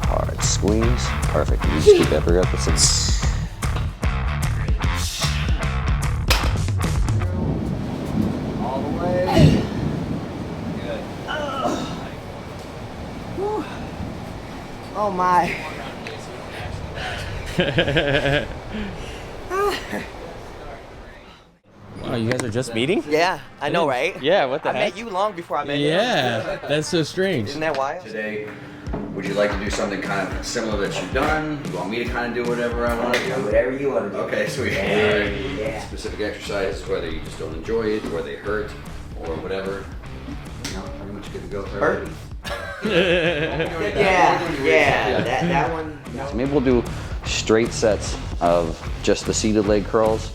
Hard squeeze. Perfect. You just keep every rep the same. All the way. Good. Oh my. Wow, you guys are just meeting? Yeah, I know, right? Yeah, what the I heck? met you long before I met you. Yeah, that's so strange. Isn't that wild? Today, would you like to do something kind of similar that you've done? You want me to kind of do whatever I want to do? Whatever you want to do. Okay, sweet. Yeah. Specific exercises, whether you just don't enjoy it, or they hurt, or whatever. You know, pretty much good to go. Hurt? Yeah, that one. No. So maybe we'll do straight sets of just the seated leg curls.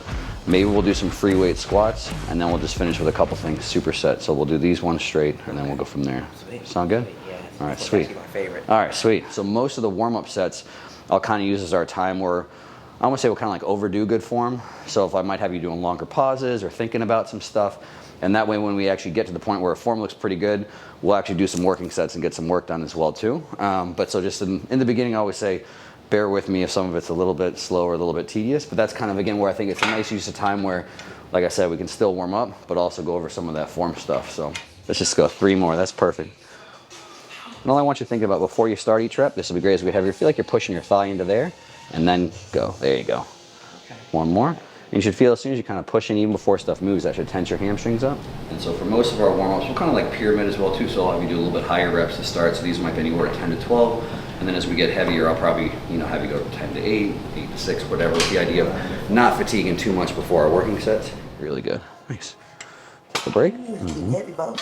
Maybe we'll do some free weight squats, and then we'll just finish with a couple things, superset. So we'll do these ones straight, and then we'll go from there. Sweet. Sound good? Yeah. All right, sweet. That's my favorite. All right, sweet. So most of the warm-up sets, I'll kind of use as our time where I want to say we'll kind of like overdo good form. So if I might have you doing longer pauses or thinking about some stuff, and that way when we actually get to the point where form looks pretty good, we'll actually do some working sets and get some work done as well too. But so just in the beginning, I always say, bear with me if some of it's a little bit slow or a little bit tedious, but that's kind of, again, where I think it's a nice use of time where, like I said, we can still warm up, but also go over some of that form stuff. So let's just go 3 more, that's perfect. And all I want you to think about before you start each rep, this will be great, is we have you feel like you're pushing your thigh into there, and then go, there you go. Okay. 1 more. And you should feel as soon as you kind of push in, even before stuff moves, that should tense your hamstrings up. And so for most of our warm-ups, we'll kind of like pyramid as well too, so I'll have you do a little bit higher reps to start. So these might be anywhere at 10 to 12. And then as we get heavier, I'll probably, have you go 10 to 8, 8 to 6, whatever, with the idea of not fatiguing too much before our working sets. Really good. Nice. Take a break. Heavy, bro.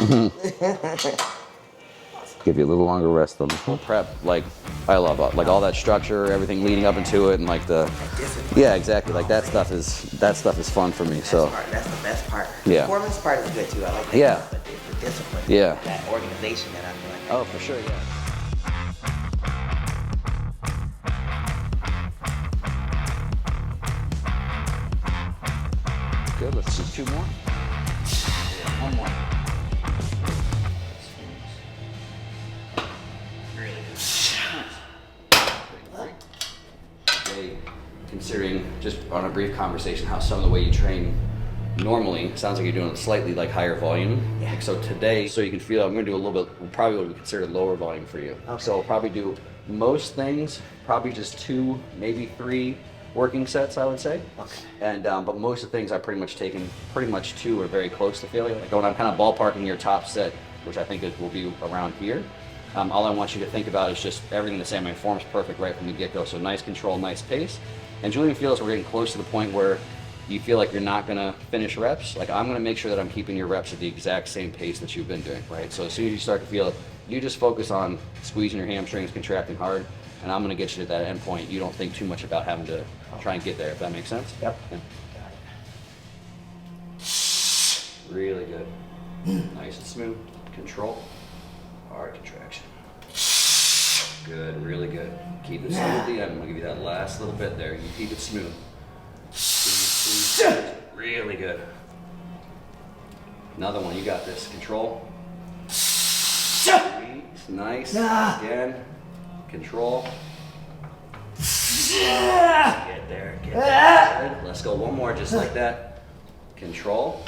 Give you a little longer rest on the full prep. Like, I love like all that structure, everything leading up into it, and like yeah, exactly. Like that stuff is fun for me. That's the best part. Yeah. The performance part is good too. I like that. Yeah. But the discipline. Yeah. That organization that I feel like. Oh, for sure. Yeah. Good. Let's do 2 more. Yeah, 1 more. Considering just on a brief conversation how some of the way you train normally sounds like you're doing slightly like higher volume. Yeah. Like, so today, so you can feel, I'm going to do a little bit, probably what we consider lower volume for you. Okay. So I'll probably do most things, probably just 2, maybe 3 working sets, I would say. Okay. And but most of the things I've pretty much taken, pretty much 2 or very close to failure. Like when I'm kind of ballparking your top set, which I think will be around here. All I want you to think about is just everything the same. My form's perfect right from the get-go. So nice control, nice pace. And Julian feels we're getting close to the point where you feel like you're not gonna finish reps. Like I'm gonna make sure that I'm keeping your reps at the exact same pace that you've been doing, right? So as soon as you start to feel it, you just focus on squeezing your hamstrings, contracting hard, and I'm gonna get you to that end point. You don't think too much about having to try and get there, if that makes sense? Yep. Yeah. Really good. Nice and smooth. Control. Hard contraction. Good, really good. Keep it smooth at the end. I'm gonna give you that last little bit there. You keep it smooth. Squeeze. Really good. Another one, you got this. Control. Squeeze. Nice. Again. Control. Get there, get there. Good. Let's go 1 more just like that. Control.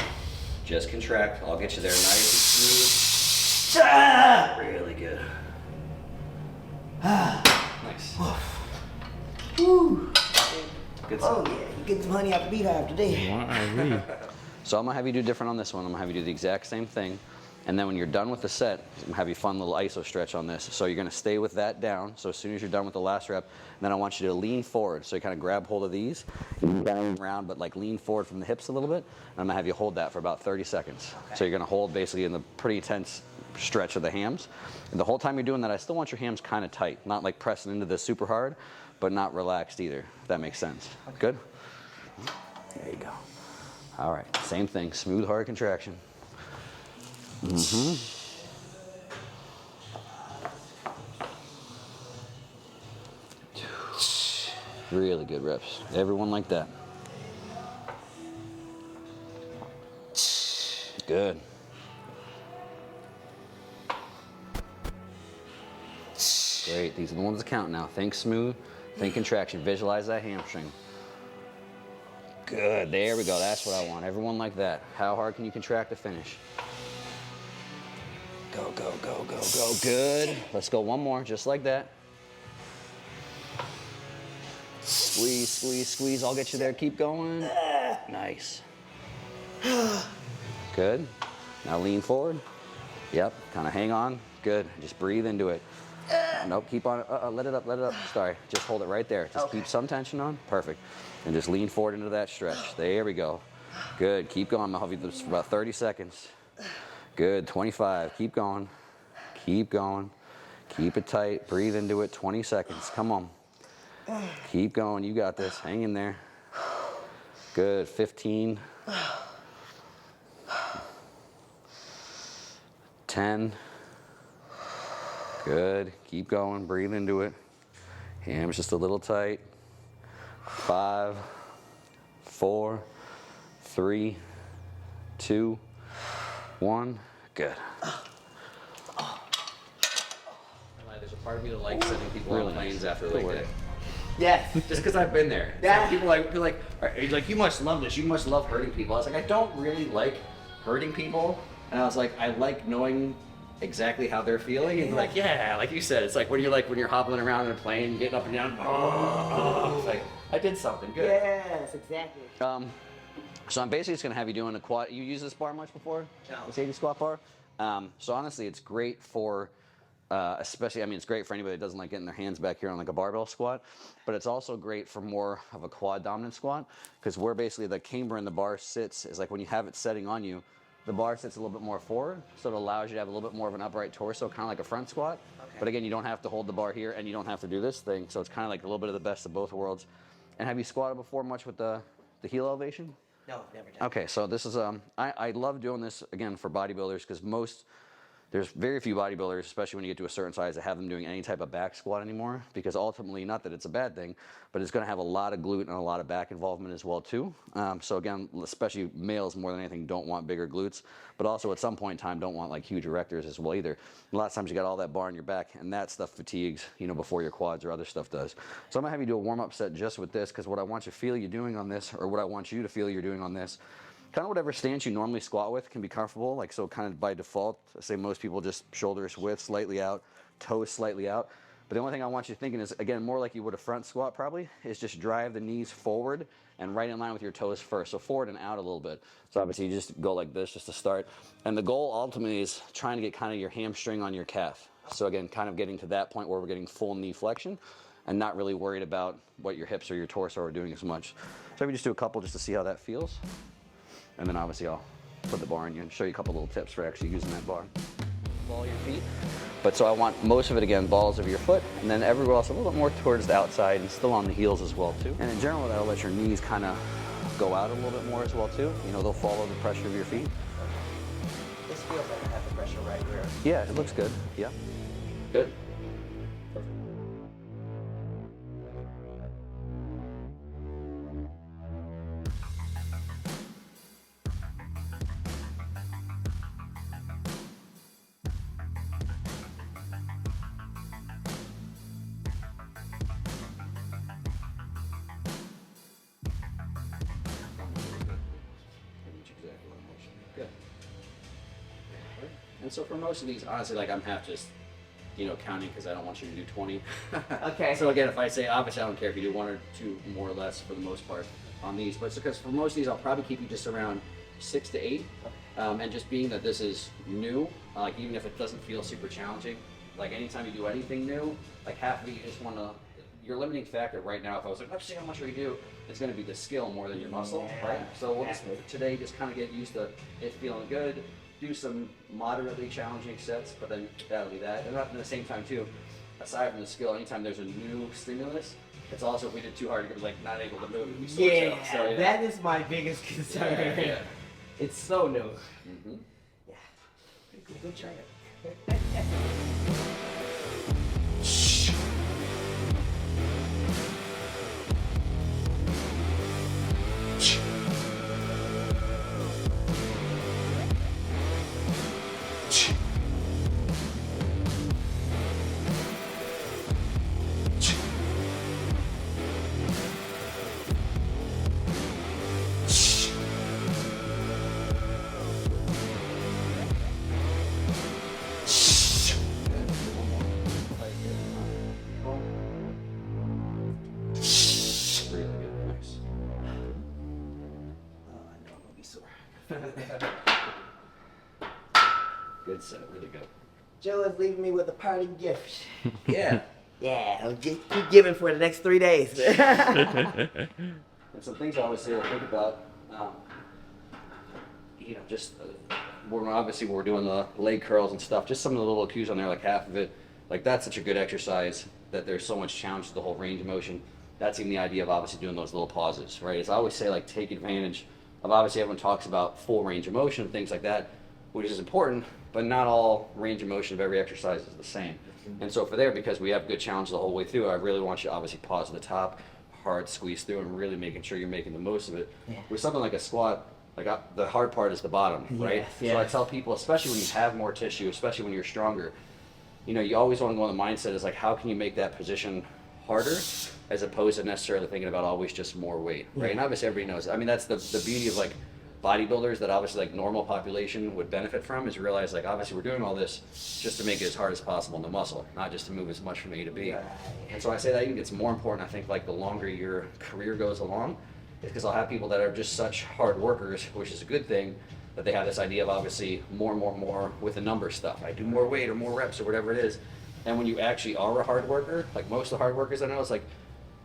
Just contract. I'll get you there nice and smooth. Really good. Nice. Woo. Good Oh stuff. yeah, you get some honey out the beehive today. So I'm gonna have you do different on this one. I'm gonna have you do the exact same thing. And then when you're done with the set, I'm gonna have you fun little iso stretch on this. So you're gonna stay with that down. So as soon as you're done with the last rep, then I want you to lean forward. So you kind of grab hold of these, bang around, but like lean forward from the hips a little bit. And I'm gonna have you hold that for about 30 seconds. Okay. So you're gonna hold basically in the pretty intense stretch of the hams. And the whole time you're doing that, I still want your hams kind of tight, not like pressing into this super hard, but not relaxed either, if that makes sense. Okay. Good? There you go. All right, same thing, smooth, hard contraction. Really good reps. Everyone like that. Good. Great. These are the ones that count now. Think smooth, think contraction. Visualize that hamstring. Good. There we go. That's what I want. Everyone like that. How hard can you contract to finish? Go, go, go, go, go. Good. Let's go one more, just like that. Squeeze, squeeze, squeeze. I'll get you there. Keep going. Nice. Good. Now lean forward. Yep. Kind of hang on. Good. Just breathe into it. Nope. Keep on. Let it up. Let it up. Sorry. Just hold it right there. Just keep some tension on. Perfect. And just lean forward into that stretch. There we go. Good. Keep going. I'll have you this for about 30 seconds. Good. 25. Keep going. Keep going. Keep it tight. Breathe into it. 20 seconds. Come on. Keep going. You got this. Hang in there. Good. 15. 10. Good. Keep going. Breathe into it. Hams just a little tight. 5, 4, 3, 2, 1. Good. There's a part of me that likes sending people on planes after like that. Yes. Just because I've been there. Yeah. Some people feel like, you must love this. You must love hurting people. I was like, I don't really like hurting people. And I was like, I like knowing exactly how they're feeling. And like, yeah, like you said, it's like when you're hobbling around in a plane, getting up and down. It's like, I did something good. Yes, exactly. So I'm basically just gonna have you doing a quad. You used this bar much before? No. The safety squat bar. So honestly, it's great for, especially, I mean, it's great for anybody that doesn't like getting their hands back here on like a barbell squat, but it's also great for more of a quad dominant squat, because where basically the camber in the bar sits is like when you have it setting on you, the bar sits a little bit more forward, so it allows you to have a little bit more of an upright torso, kind of like a front squat. Okay. But again, you don't have to hold the bar here, and you don't have to do this thing, so it's kind of like a little bit of the best of both worlds. And have you squatted before much with the heel elevation? No, never done. Okay, so this is I love doing this again for bodybuilders, because there's very few bodybuilders, especially when you get to a certain size, that have them doing any type of back squat anymore, because ultimately, not that it's a bad thing, but it's going to have a lot of glute and a lot of back involvement as well too. So again, especially males more than anything don't want bigger glutes, but also at some point in time don't want like huge erectors as well either. A lot of times you got all that bar in your back, and that stuff fatigues, before your quads or other stuff does. So I'm gonna have you do a warm-up set just with this, because what I want you to feel you're doing on this, or what I want you to feel you're doing on this, kind of whatever stance you normally squat with can be comfortable. Like, so kind of by default, I say most people just shoulders width slightly out, toes slightly out. But the only thing I want you thinking is, again, more like you would a front squat probably, is just drive the knees forward and right in line with your toes first. So forward and out a little bit. So obviously you just go like this just to start. And the goal ultimately is trying to get kind of your hamstring on your calf. So again, kind of getting to that point where we're getting full knee flexion and not really worried about what your hips or your torso are doing as much. So if we just do a couple just to see how that feels. And then obviously I'll put the bar on you and show you a couple little tips for actually using that bar. Ball your feet. But so I want most of it, again, balls of your foot, and then everywhere else a little bit more towards the outside and still on the heels as well too. And in general, that'll let your knees kind of go out a little bit more as well too. They'll follow the pressure of your feet. This feels like I have the pressure right here. Yeah, it looks good. Yeah. Good. Good. And so for most of these, honestly, like I'm half just, counting because I don't want you to do 20. Okay. So again, if I say, obviously I don't care if you do 1 or 2 more or less for the most part on these, but it's because for most of these, I'll probably keep you just around 6 to 8. And just being that this is new, like even if it doesn't feel super challenging, like anytime you do anything new, like half of it you just want to, your limiting factor right now, if I was like, let's see how much we do, it's going to be the skill more than your muscle, right? So we'll just, today just kind of get used to it feeling good, do some moderately challenging sets, but then that'll be that. And at the same time too, aside from the skill, anytime there's a new stimulus, it's also if we did too hard, you're like not able to move. And Yeah, that is my biggest concern. Yeah. It's so new. Mm-hmm. Yeah. Pretty cool. Good try it. Good set, really good. Joe is leaving me with a parting gift. Yeah. Yeah, I'll keep giving for the next 3 days. And some things I always say to think about, you know, just when we're doing the leg curls and stuff, just some of the little cues on there, like half of it, like that's such a good exercise that there's so much challenge to the whole range of motion. That's even the idea of obviously doing those little pauses, right? As I always say, like take advantage of, obviously everyone talks about full range of motion and things like that, which is important, but not all range of motion of every exercise is the same. And so for there, because we have good challenge the whole way through, I really want you to obviously pause at the top, hard squeeze through, and really making sure you're making the most of it. Yeah. With something like a squat, like the hard part is the bottom, right? Yes, So I yes. tell people, especially when you have more tissue, especially when you're stronger, you know, you always want to go in the mindset is like, how can you make that position harder, as opposed to necessarily thinking about always just more weight, right? Yeah. And obviously everybody knows. I mean, that's the beauty of like bodybuilders that obviously like normal population would benefit from, is realize like obviously we're doing all this just to make it as hard as possible in the muscle, not just to move as much from A to B. Right. And so I say that even gets more important, I think, like the longer your career goes along, is because I'll have people that are just such hard workers, which is a good thing, that they have this idea of obviously more with the number stuff. I do more weight or more reps or whatever it is. And when you actually are a hard worker, like most of the hard workers I know, it's like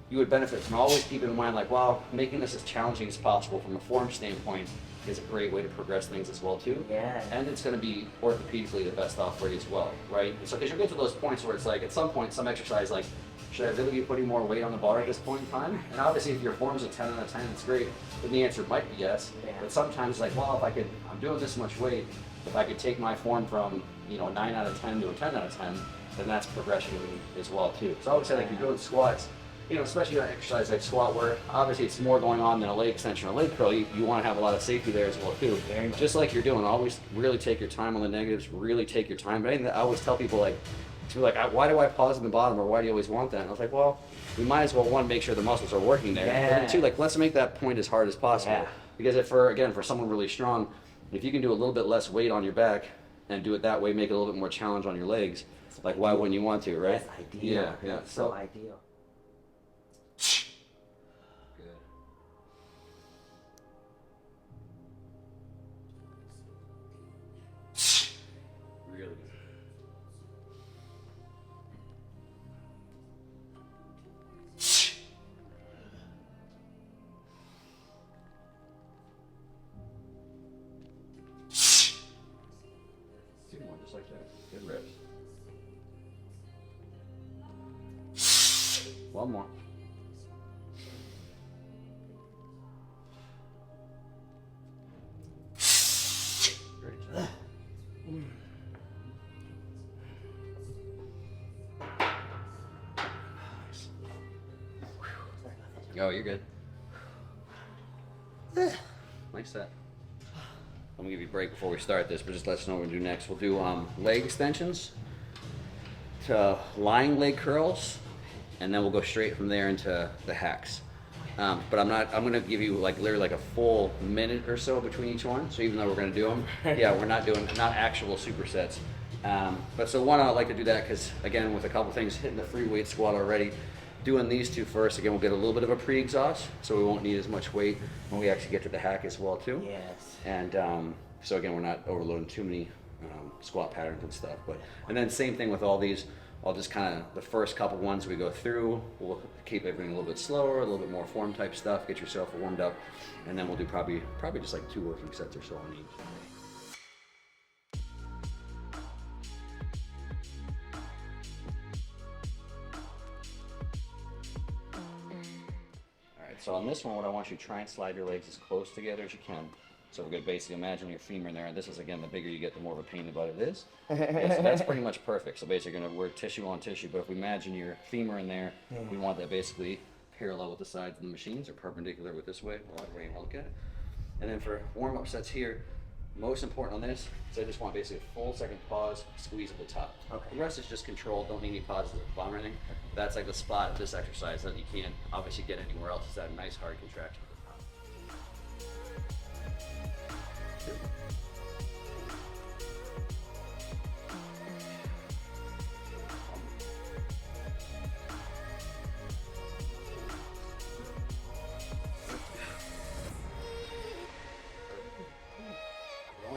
you would benefit from always keeping in mind like, wow, making this as challenging as possible from a form standpoint is a great way to progress things as well too. Yeah. And it's going to be orthopedically the best off for you as well, right? And so because you'll get to those points where it's like at some point, some exercise like, should I really be putting more weight on the bar at this point in time? And obviously if your form's a 10 out of 10, it's great. But the answer might be yes. Yeah. But sometimes like, well, if I'm doing this much weight, if I could take my form from, you know, a 9 out of 10 to a 10 out of 10, then that's progression as well too. So I would say like you're doing squats, you know, especially an exercise like squat where obviously it's more going on than a leg extension or a leg curl, you want to have a lot of safety there as well too. Just like you're doing, always really take your time on the negatives, really take your time. But I always tell people like, why do I pause in the bottom, or why do you always want that? And I was like, well, we might as well, one, make sure the muscles are working there. Yeah. But then two, like let's make that point as hard as possible. Yeah. Because if for someone really strong, if you can do a little bit less weight on your back and do it that way, make it a little bit more challenge on your legs, like why wouldn't you want to, right? That's ideal. Yeah, yeah. That's so ideal. Good. Really good. Two more, just like that. Good reps. One more. Great job. Oh, you're good. Nice set. I'm gonna give you a break before we start this, but just let us know what we'll do next. We'll do leg extensions to lying leg curls, and then we'll go straight from there into the hacks. But I'm gonna give you like literally like a full minute or so between each one. So even though we're gonna do them, yeah, we're not actual supersets. But so one, I'd like to do that because again, with a couple things hitting the free weight squat already, doing these two first, again, we'll get a little bit of a pre-exhaust, so we won't need as much weight when we actually get to the hack as well too. Yes. And so again, we're not overloading too many squat patterns and stuff. And then same thing with all these. I'll just kind of, the first couple ones we go through, we'll keep everything a little bit slower, a little bit more form type stuff, get yourself warmed up, and then we'll do probably just like 2 working sets or so on each. All right, so on this one, what I want you to try and slide your legs as close together as you can. So we're going to basically imagine your femur in there, and this is, again, the bigger you get, the more of a pain in the butt it is. Yeah, so that's pretty much perfect. So basically, you're going to work tissue on tissue, but if we imagine your femur in there, we want that basically parallel with the sides of the machines, or perpendicular with this way, whatever way you want to look at it. And then for warm-up sets here, most important on this is I just want basically a full second pause, squeeze at the top. Okay. The rest is just controlled, don't need any pauses at the bottom or anything. That's like the spot of this exercise that you can't obviously get anywhere else, is that nice hard contraction at the top.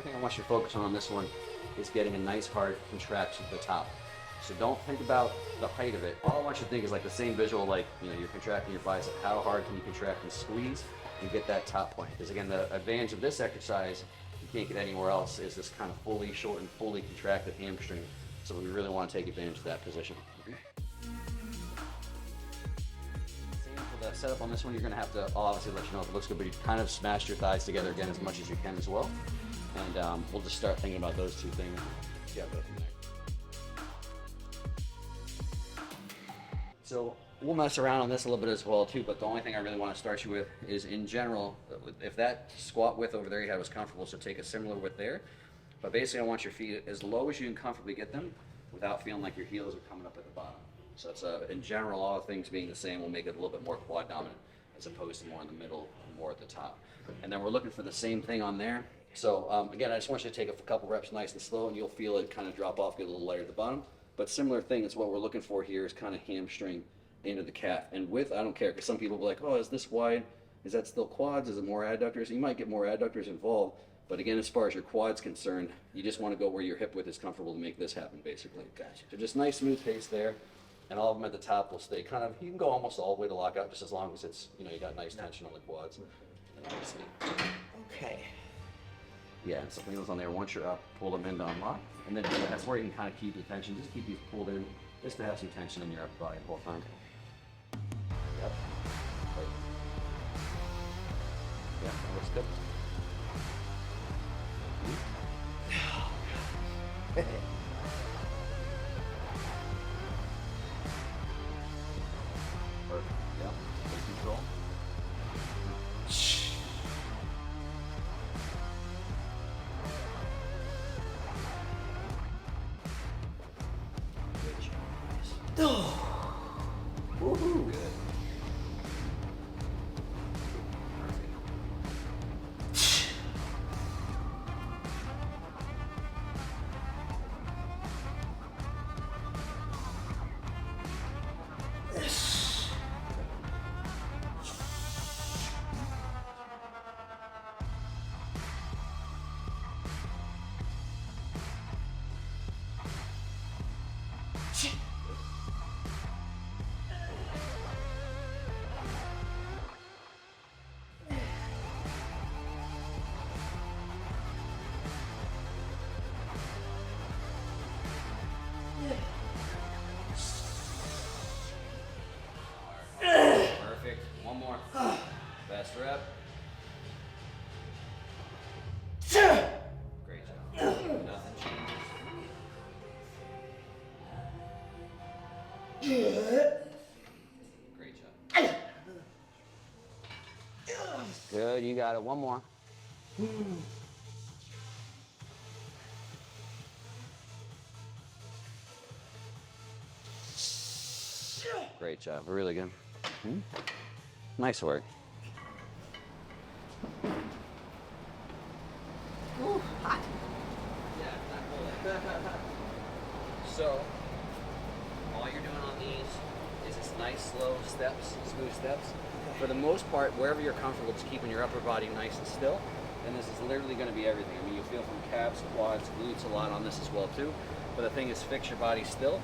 thing I want you to focus on this one is getting a nice hard contraction at the top. So don't think about the height of it. All I want you to think is like the same visual, like, you know, you're contracting your bicep. How hard can you contract and squeeze and get that top point? Because again, the advantage of this exercise, you can't get anywhere else, is this kind of fully shortened, fully contracted hamstring. So we really want to take advantage of that position. Same for the setup on this one, you're going to have to, I'll obviously let you know if it looks good, but you kind of smash your thighs together again as much as you can as well. And we'll just start thinking about those two things. See how it goes from there. So we'll mess around on this a little bit as well too, but the only thing I really want to start you with is, in general, if that squat width over there you had was comfortable, so take a similar width there. But basically I want your feet as low as you can comfortably get them without feeling like your heels are coming up at the bottom. So it's in general, all things being the same, will make it a little bit more quad dominant as opposed to more in the middle and more at the top. And then we're looking for the same thing on there. So again, I just want you to take a couple reps nice and slow, and you'll feel it kind of drop off, get a little lighter at the bottom. But similar thing is what we're looking for here, is kind of hamstring into the calf. And width, I don't care, because some people will be like, oh, is this wide? Is that still quads? Is it more adductors? You might get more adductors involved. But again, as far as your quad's concerned, you just want to go where your hip width is comfortable to make this happen, basically. Gotcha. So just nice, smooth pace there. And all of them at the top will stay kind of, you can go almost all the way to lockout, just as long as it's, you know, you got nice tension on the quads. And obviously, Okay. yeah, and some wheels on there. Once you're up, pull them in to unlock. And then that's where you can kind of keep the tension. Just keep these pulled in, just to have some tension in your upper body the whole time. Yep. Right. Yeah, that looks good. Perfect. Yeah. Take control. Woohoo! Good. Perfect. One more. Best rep. Great job. Nothing changes. Great job. Good, you got it. One more. Great job. Really good. Nice work. Ooh, hot. Yeah, not cold. So, all you're doing on these is just nice, slow steps, smooth steps. For the most part, wherever you're comfortable, just keeping your upper body nice and still. And this is literally going to be everything. I mean, you feel from calves, quads, glutes a lot on this as well too. But the thing is, fix your body still.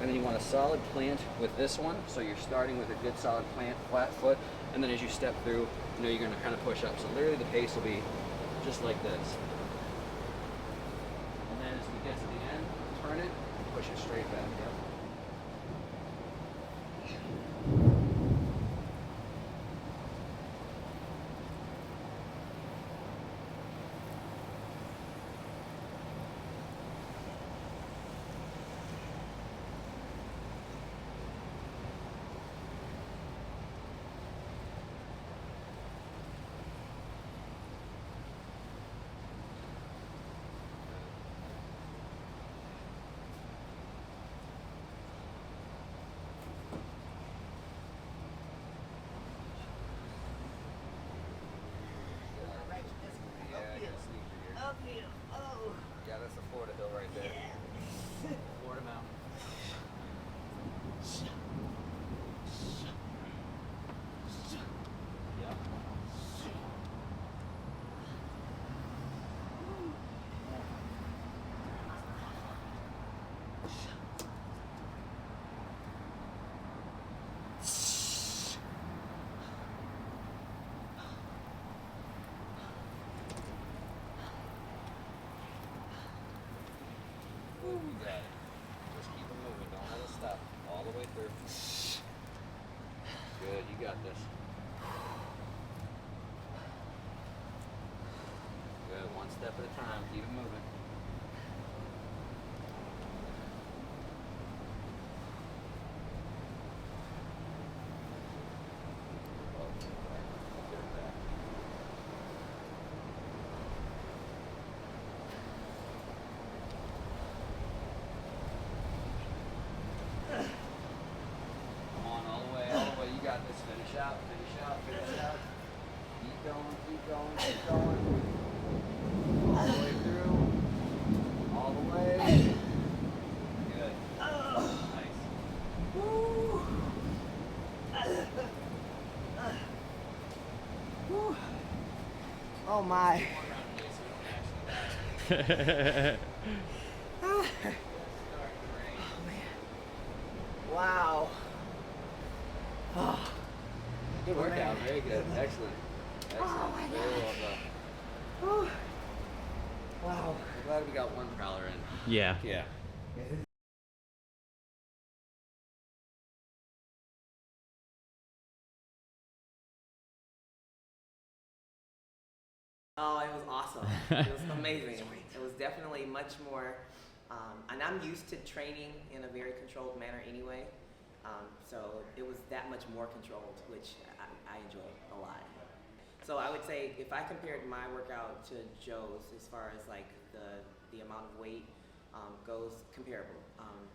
And then you want a solid plant with this one. So you're starting with a good solid plant, flat foot. And then as you step through, you know, you're going to kind of push up. So literally the pace will be just like this. And then as we get to the end, turn it, and push it straight back. Yep. Uphill. Oh. Yeah, that's the Florida hill right there. Florida mountain. Yep. You got it. Just keep it moving. Don't let it stop. All the way through. Good. You got this. Good. One step at a time. Keep it moving. You got this. Finish out, finish out, finish out. Keep going, keep going, keep going. All the way through. All the way. Good. Nice. Woo. Oh my. Oh man. Wow. Oh. Good workout. Very good. Excellent. Excellent. Oh my Very well done. Oh. Wow. I'm glad we got one prowler in. Yeah. Yeah. Oh, it was awesome. It was amazing. It was definitely much more, and I'm used to training in a very controlled manner anyway. So it was that much more controlled, which I enjoy a lot. So I would say if I compared my workout to Joe's as far as like the amount of weight goes, comparable.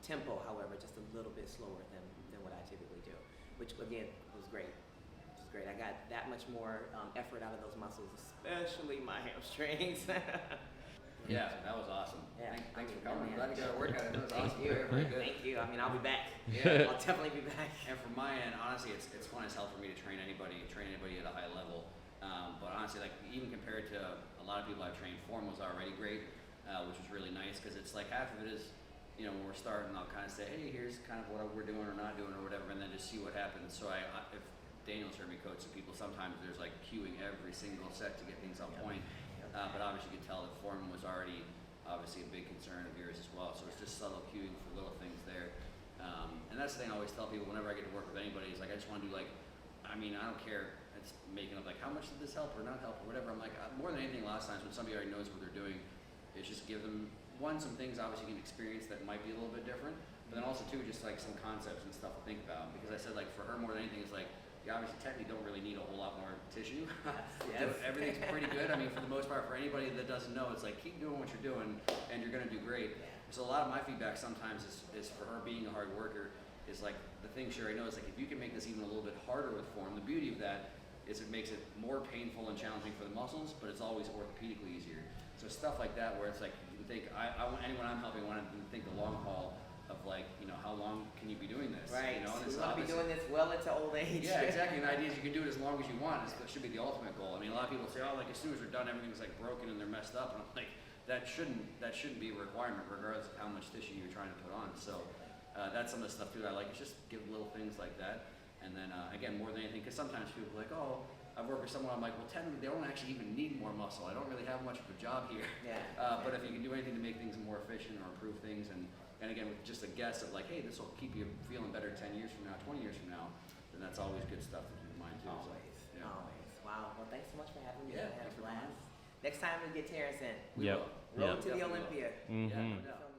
Tempo, however, just a little bit slower than what I typically do, which again was great. It was great. I got that much more effort out of those muscles, especially my hamstrings. Yeah, that was awesome. Yeah. Thanks for coming. I'm glad you got a workout. That was awesome. Thank you. Very good. Thank you. I mean, I'll be back. Yeah. I'll definitely be back. And from my end, honestly, it's fun as hell for me to train anybody at a high level. But honestly, like even compared to a lot of people I've trained, form was already great, which was really nice because it's like half of it is, you know, when we're starting, I'll kind of say, hey, here's kind of what we're doing or not doing or whatever, and then just see what happens. So if Daniel's heard me coach some people, sometimes there's like cueing every single set to get things on point. But obviously you could tell that form was already obviously a big concern of yours as well. So it's just subtle cueing for little things there. And that's the thing I always tell people whenever I get to work with anybody is like, I just want to do like, I mean, I don't care. It's making up like, how much did this help or not help or whatever. I'm like, more than anything, a lot of times when somebody already knows what they're doing, it's just give them some things obviously you can experience that might be a little bit different, but then also too, just like some concepts and stuff to think about. Because I said like for her more than anything is like, you obviously technically don't really need a whole lot more tissue. Yes. Everything's pretty good. I mean, for the most part, for anybody that doesn't know, it's like keep doing what you're doing and you're gonna do great. So a lot of my feedback sometimes is for her being a hard worker is like the thing she already knows, like if you can make this even a little bit harder with form, the beauty of that is it makes it more painful and challenging for the muscles, but it's always orthopedically easier. So stuff like that where it's like you can think, I want anyone I'm helping want to think the long haul of like, you know, how long can you be doing this? Right. You know, and We it's want to be doing this well into old age. yeah, exactly. And the idea is you can do it as long as you want. It should be the ultimate goal. I mean, a lot of people say, oh, like as soon as they're done, everything's like broken and they're messed up. And I'm like, that shouldn't be a requirement, regardless of how much tissue you're trying to put on. So that's some of the stuff too that I like. Is just give little things like that. And then again, more than anything, because sometimes people are like, oh, I've worked with someone. I'm like, well, technically, they don't actually even need more muscle. I don't really have much of a job here. Yeah. But if you can do anything to make things more efficient or improve things, and again, with just a guess of like, hey, this will keep you feeling better 10 years from now, 20 years from now, then that's always good stuff to keep in mind too. Always. So, yeah. Always. Wow. Well, thanks so much for having me. Yeah, I had a thanks for blast. coming. Next time we get Terrence in. We Yep. will. Road Yep. to the Olympia. Yeah, no Mhm. doubt.